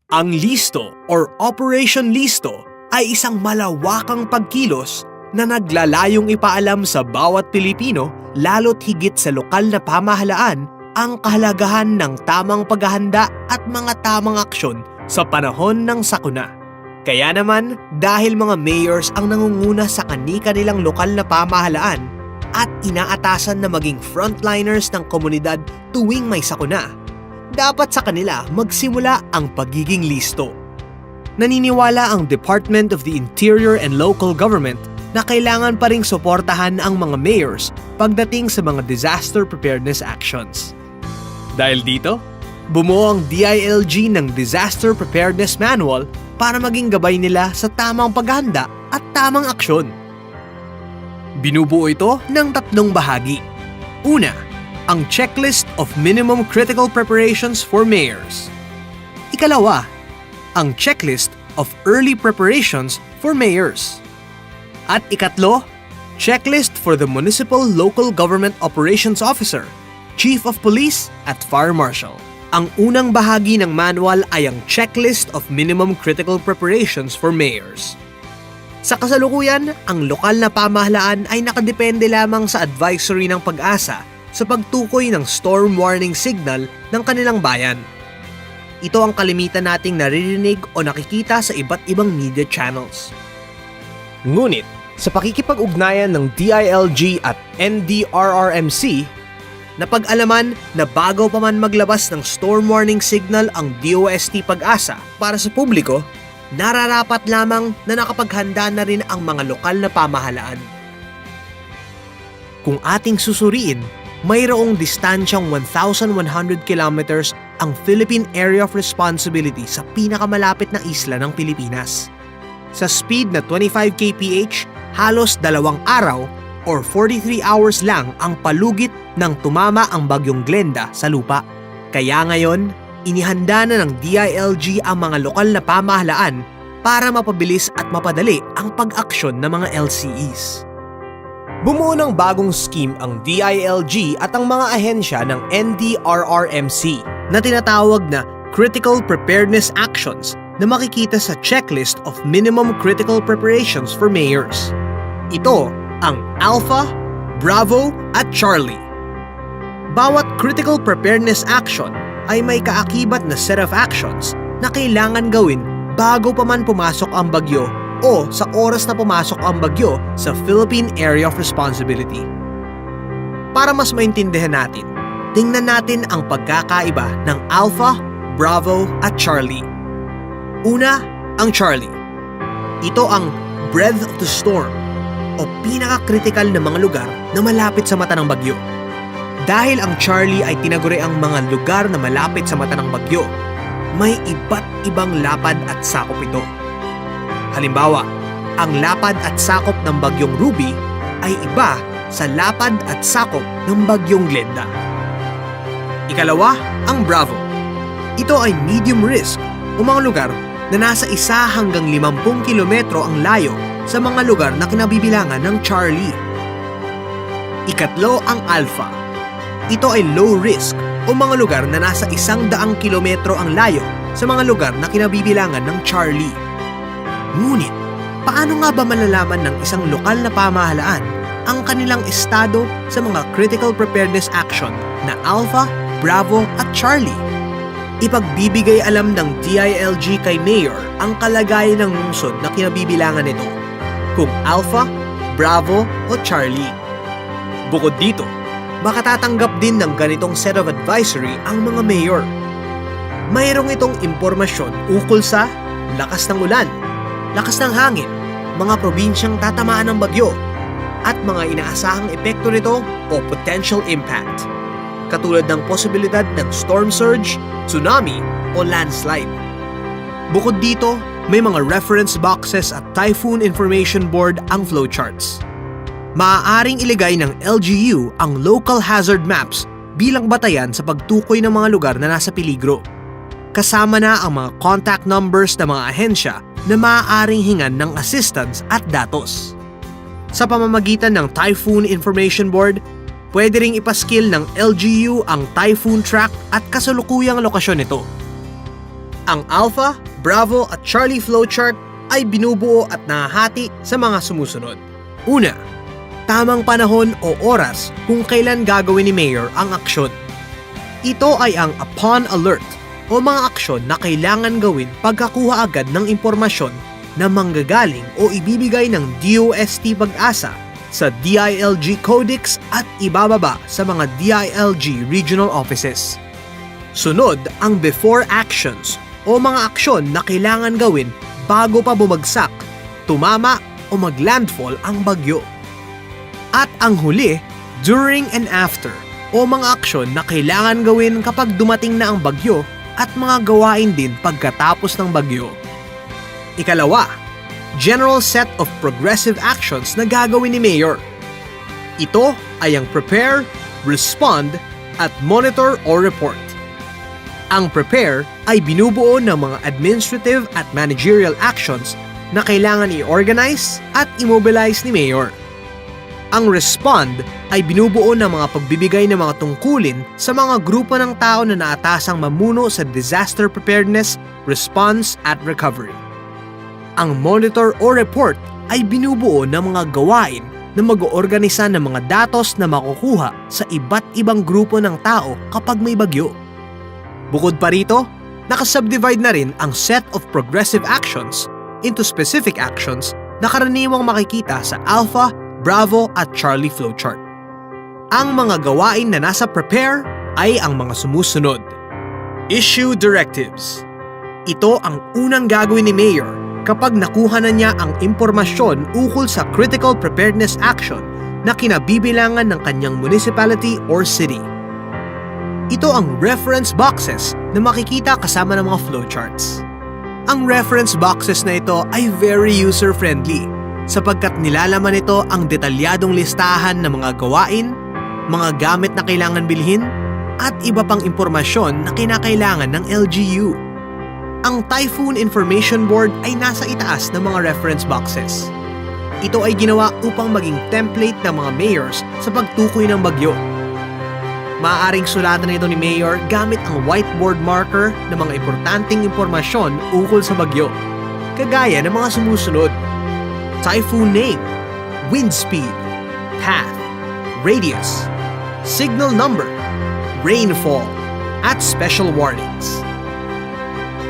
Ang listo or Operation Listo ay isang malawakang pagkilos na naglalayong ipaalam sa bawat Pilipino lalo't higit sa lokal na pamahalaan ang kahalagahan ng tamang paghahanda at mga tamang aksyon sa panahon ng sakuna. Kaya naman, dahil mga mayors ang nangunguna sa kani-kanilang lokal na pamahalaan at inaatasan na maging frontliners ng komunidad tuwing may sakuna, dapat sa kanila magsimula ang pagiging listo. Naniniwala ang Department of the Interior and Local Government na kailangan pa ring suportahan ang mga mayors pagdating sa mga disaster preparedness actions. Dahil dito, bumuo ang DILG ng Disaster Preparedness Manual para maging gabay nila sa tamang paghahanda at tamang aksyon. Binubuo ito ng 3 bahagi. Una, ang Checklist of Minimum Critical Preparations for Mayors. Ikalawa, ang Checklist of Early Preparations for Mayors. At ikatlo, Checklist for the Municipal Local Government Operations Officer, Chief of Police at Fire Marshal. Ang unang bahagi ng manual ay ang Checklist of Minimum Critical Preparations for Mayors. Sa kasalukuyan, ang lokal na pamahalaan ay nakadepende lamang sa advisory ng PAG-ASA sa pagtukoy ng storm warning signal ng kanilang bayan. Ito ang kalimitan nating naririnig o nakikita sa iba't ibang media channels. Ngunit, sa pakikipag-ugnayan ng DILG at NDRRMC, napag-alaman na bago pa man maglabas ng storm warning signal ang DOST PAG-ASA para sa publiko, nararapat lamang na nakapaghanda na rin ang mga lokal na pamahalaan. Kung ating susuriin, mayroong distansyang 1,100 kilometers ang Philippine Area of Responsibility sa pinakamalapit na isla ng Pilipinas. Sa speed na 25 kph, halos 2 araw or 43 hours lang ang palugit nang tumama ang bagyong Glenda sa lupa. Kaya ngayon, inihanda na ng DILG ang mga lokal na pamahalaan para mapabilis at mapadali ang pag-aksyon ng mga LCEs. Bumuo ng bagong scheme ang DILG at ang mga ahensya ng NDRRMC na tinatawag na Critical Preparedness Actions na makikita sa Checklist of Minimum Critical Preparations for Mayors. Ito ang Alpha, Bravo at Charlie. Bawat Critical Preparedness Action ay may kaakibat na set of actions na kailangan gawin bago pa man pumasok ang bagyo o sa oras na pumasok ang bagyo sa Philippine Area of Responsibility. Para mas maintindihan natin, tingnan natin ang pagkakaiba ng Alpha, Bravo at Charlie. Una, ang Charlie. Ito ang breadth of the storm o pinaka-critical na mga lugar na malapit sa mata ng bagyo. Dahil ang Charlie ay tinaguri ang mga lugar na malapit sa mata ng bagyo, may iba't ibang lapad at sakop ito. Halimbawa, ang lapad at sakop ng bagyong Ruby ay iba sa lapad at sakop ng bagyong Glenda. Ikalawa, ang Bravo. Ito ay medium risk o mga lugar na nasa 1 hanggang 50 kilometro ang layo sa mga lugar na kinabibilangan ng Charlie. Ikatlo, ang Alpha. Ito ay low risk o mga lugar na nasa 100 kilometro ang layo sa mga lugar na kinabibilangan ng Charlie. Ngunit, paano nga ba malalaman ng isang lokal na pamahalaan ang kanilang estado sa mga critical preparedness action na Alpha, Bravo at Charlie? Ipagbibigay alam ng DILG kay Mayor ang kalagayan ng lungsod na kinabibilangan nito, kung Alpha, Bravo o Charlie. Bukod dito, makatatanggap din ng ganitong set of advisory ang mga mayor. Mayroong itong impormasyon ukol sa lakas ng ulan, lakas ng hangin, mga probinsyang tatamaan ng bagyo, at mga inaasahang epekto nito o potential impact, katulad ng posibilidad ng storm surge, tsunami o landslide. Bukod dito, may mga reference boxes at Typhoon Information Board ang flowcharts. Maaaring ilagay ng LGU ang local hazard maps bilang batayan sa pagtukoy ng mga lugar na nasa peligro. Kasama na ang mga contact numbers ng mga ahensya na maaaring hingan ng assistance at datos. Sa pamamagitan ng Typhoon Information Board, pwede ring ipaskill ng LGU ang typhoon track at kasalukuyang lokasyon nito. Ang Alpha, Bravo at Charlie flowchart ay binubuo at nahahati sa mga sumusunod. Una, tamang panahon o oras kung kailan gagawin ni Mayor ang aksyon. Ito ay ang upon alert o mga aksyon na kailangan gawin pagkakuha agad ng impormasyon na manggagaling o ibibigay ng DOST Pag-asa sa DILG Codex at ibababa sa mga DILG regional offices. Sunod ang before actions o mga aksyon na kailangan gawin bago pa bumagsak, tumama o maglandfall ang bagyo. At ang huli, during and after o mga aksyon na kailangan gawin kapag dumating na ang bagyo at mga gawain din pagkatapos ng bagyo. Ikalawa, general set of progressive actions na gagawin ni Mayor. Ito ay ang prepare, respond, at monitor or report. Ang prepare ay binubuo ng mga administrative at managerial actions na kailangan i-organize at immobilize ni Mayor. Ang respond ay binubuo ng mga pagbibigay ng mga tungkulin sa mga grupo ng tao na naatasang mamuno sa disaster preparedness, response, at recovery. Ang monitor o report ay binubuo ng mga gawain na mag-oorganisa ng mga datos na makukuha sa iba't ibang grupo ng tao kapag may bagyo. Bukod pa rito, nakasubdivide na rin ang set of progressive actions into specific actions na karaniwang makikita sa Alpha, Bravo at Charlie flowchart. Ang mga gawain na nasa prepare ay ang mga sumusunod. Issue directives. Ito ang unang gagawin ni Mayor kapag nakuha na niya ang impormasyon ukol sa critical preparedness action na kinabibilangan ng kanyang municipality or city. Ito ang reference boxes na makikita kasama ng mga flowcharts. Ang reference boxes na ito ay very user-friendly sapagkat nilalaman ito ang detalyadong listahan ng mga gawain, mga gamit na kailangan bilhin, at iba pang impormasyon na kinakailangan ng LGU. Ang Typhoon Information Board ay nasa itaas ng mga reference boxes. Ito ay ginawa upang maging template ng mga mayors sa pagtukoy ng bagyo. Maaaring sulatan ito ni Mayor gamit ang whiteboard marker ng mga importanteng impormasyon ukol sa bagyo, kagaya ng mga sumusunod: typhoon name, wind speed, path, radius, signal number, rainfall, at special warnings.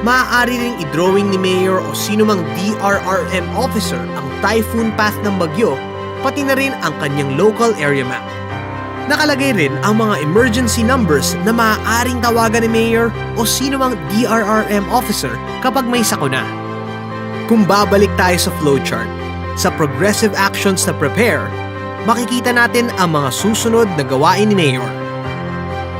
Maaari ring i-drawing ni Mayor o sino mang DRRM officer ang typhoon path ng bagyo, pati na rin ang kanyang local area map. Nakalagay rin ang mga emergency numbers na maaaring tawagan ni Mayor o sino mang DRRM officer kapag may sakuna. Kung babalik tayo sa flowchart, sa progressive actions na prepare, makikita natin ang mga susunod na gawain ni Mayor.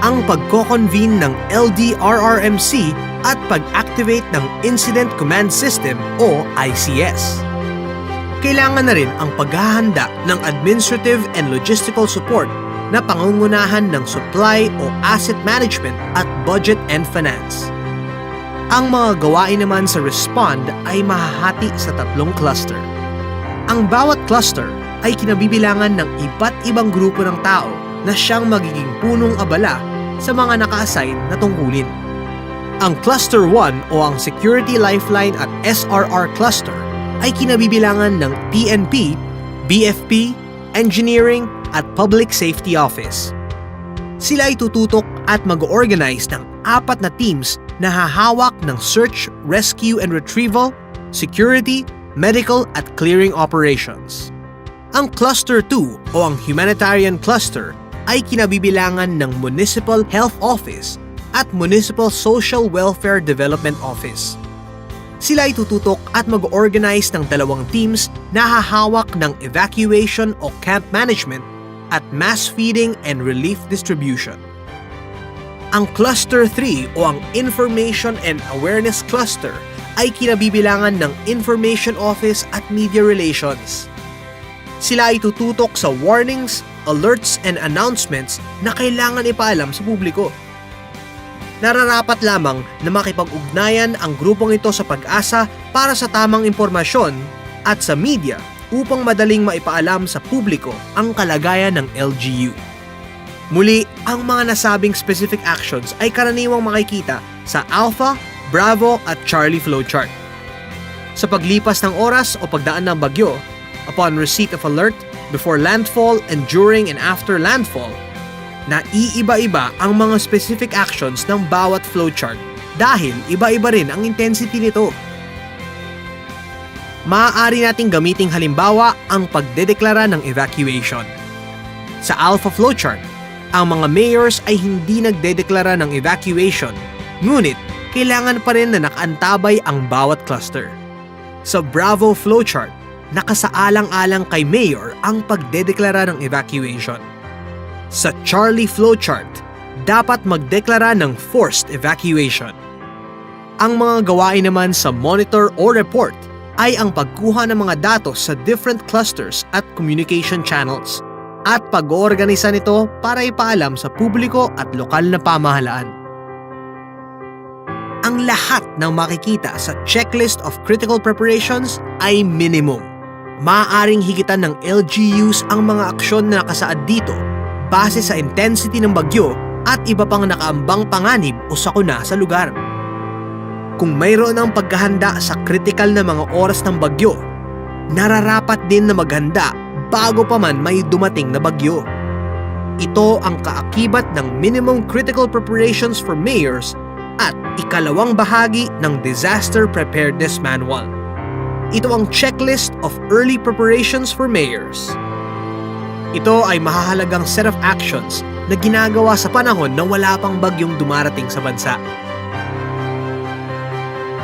Ang pagko-convene ng LDRRMC at pag-activate ng Incident Command System o ICS. Kailangan na rin ang paghahanda ng administrative and logistical support na pangungunahan ng supply o asset management at budget and finance. Ang mga gawain naman sa respond ay mahahati sa 3 cluster. Ang bawat cluster ay kinabibilangan ng iba't ibang grupo ng tao na siyang magiging punong abala sa mga naka-assign na tungkulin. Ang Cluster 1 o ang Security Lifeline at SRR Cluster ay kinabibilangan ng PNP, BFP, Engineering at Public Safety Office. Sila ay tututok at mag-organize ng 4 na teams na hahawak ng search, rescue and retrieval, security, medical at clearing operations. Ang Cluster 2 o ang Humanitarian Cluster ay kinabibilangan ng Municipal Health Office at Municipal Social Welfare Development Office. Sila ay tututok at mag-organize ng 2 teams na hahawak ng evacuation o camp management at mass feeding and relief distribution. Ang Cluster 3 o ang Information and Awareness Cluster ay kinabibilangan ng Information Office at Media Relations. Sila ay tututok sa warnings, alerts and announcements na kailangan ipaalam sa publiko. Nararapat lamang na makipag-ugnayan ang grupong ito sa Pag-asa para sa tamang impormasyon at sa media upang madaling maipaalam sa publiko ang kalagayan ng LGU. Muli, ang mga nasabing specific actions ay karaniwang makikita sa Alpha, Bravo at Charlie flowchart. Sa paglipas ng oras o pagdaan ng bagyo, upon receipt of alert, before landfall and during and after landfall, naiiba-iba ang mga specific actions ng bawat flowchart dahil iba-iba rin ang intensity nito. Maaari nating gamiting halimbawa ang pagdedeklara ng evacuation. Sa Alpha flowchart, ang mga mayors ay hindi nagdedeklara ng evacuation, ngunit kailangan pa rin na nakaantabay ang bawat cluster. Sa Bravo flowchart, nakasaalang-alang kay mayor ang pagdedeklara ng evacuation. Sa Charlie flowchart, dapat magdeklara ng forced evacuation. Ang mga gawain naman sa monitor o report ay ang pagkuha ng mga datos sa different clusters at communication channels at pag-oorganisa nito para ipaalam sa publiko at lokal na pamahalaan. Ang lahat ng makikita sa checklist of critical preparations ay minimum. Maaaring higitan ng LGUs ang mga aksyon na nakasaad dito base sa intensity ng bagyo at iba pang nakaambang panganib o sakuna sa lugar. Kung mayroon ang paghahanda sa critical na mga oras ng bagyo, nararapat din na maghanda bago pa man may dumating na bagyo. Ito ang kaakibat ng Minimum Critical Preparations for Mayors at ikalawang bahagi ng Disaster Preparedness Manual. Ito ang checklist of early preparations for mayors. Ito ay mahahalagang set of actions na ginagawa sa panahon na wala pang bagyong dumarating sa bansa.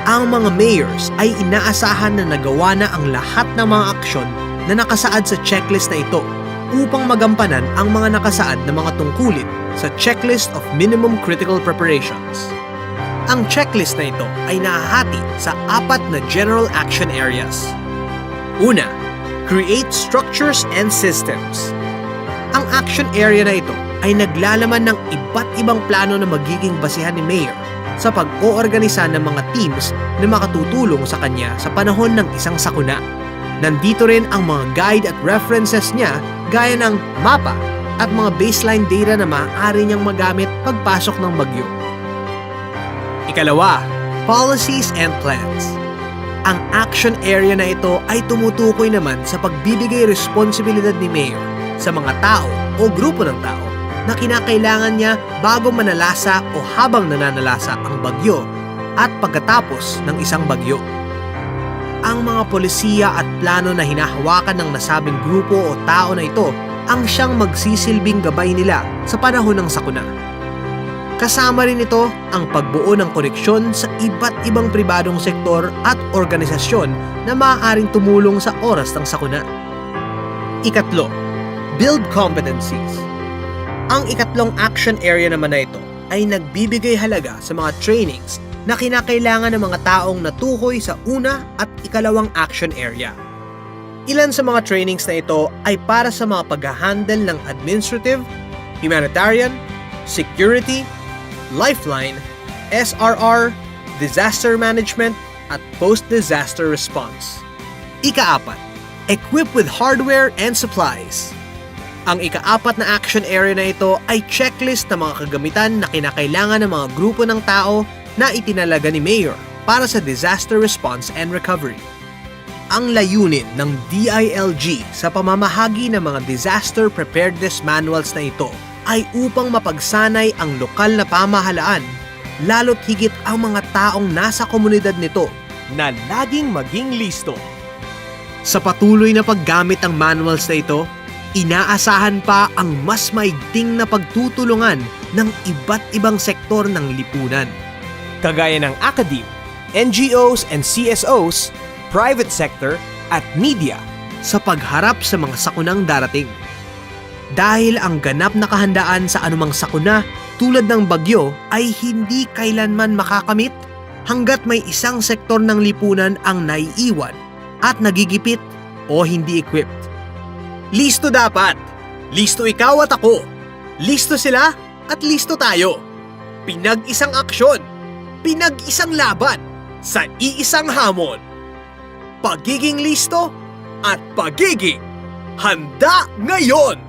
Ang mga mayors ay inaasahan na nagawa na ang lahat ng mga aksyon na nakasaad sa checklist na ito upang magampanan ang mga nakasaad na mga tungkulin sa Checklist of Minimum Critical Preparations. Ang checklist na ito ay nahahati sa 4 na general action areas. Una, create structures and systems. Ang action area na ito ay naglalaman ng iba't ibang plano na magiging basihan ni Mayor sa pag-oorganisa ng mga teams na makatutulong sa kanya sa panahon ng isang sakuna. Nandito rin ang mga guide at references niya gaya ng mapa at mga baseline data na maaari niyang magamit pagpasok ng bagyo. Ikalawa, policies and plans. Ang action area na ito ay tumutukoy naman sa pagbibigay responsibilidad ni Mayor sa mga tao o grupo ng tao na kinakailangan niya bago manalasa o habang nananalasa ang bagyo at pagkatapos ng isang bagyo. Ang mga polisiya at plano na hinahawakan ng nasabing grupo o tao na ito ang siyang magsisilbing gabay nila sa panahon ng sakuna. Kasama rin ito ang pagbuo ng koneksyon sa iba't ibang pribadong sektor at organisasyon na maaaring tumulong sa oras ng sakuna. Ikatlo, build competencies. Ang ikatlong action area naman na ito ay nagbibigay halaga sa mga trainings na kinakailangan ng mga taong natukoy sa una at ikalawang action area. Ilan sa mga trainings na ito ay para sa mga pag-handle ng administrative, humanitarian, security, lifeline, SRR, disaster management, at post-disaster response. Ika-4, equip with hardware and supplies. Ang ika-4 na action area na ito ay checklist ng mga kagamitan na kinakailangan ng mga grupo ng tao na itinalaga ni Mayor para sa disaster response and recovery. Ang layunin ng DILG sa pamamahagi ng mga disaster preparedness manuals na ito ay upang mapagsanay ang lokal na pamahalaan, lalo't higit ang mga taong nasa komunidad nito na laging maging listo. Sa patuloy na paggamit ng manuals na ito, inaasahan pa ang mas maigting na pagtutulungan ng iba't ibang sektor ng lipunan, kagaya ng academe, NGOs and CSOs, private sector at media sa pagharap sa mga sakunang darating. Dahil ang ganap na kahandaan sa anumang sakuna tulad ng bagyo ay hindi kailanman makakamit hanggat may isang sektor ng lipunan ang naiiwan at nagigipit o hindi equipped. Listo dapat! Listo ikaw at ako! Listo sila at listo tayo! Pinag-isang aksyon! Pinag-isang laban! Sa iisang hamon! Pagiging listo at pagiging handa ngayon!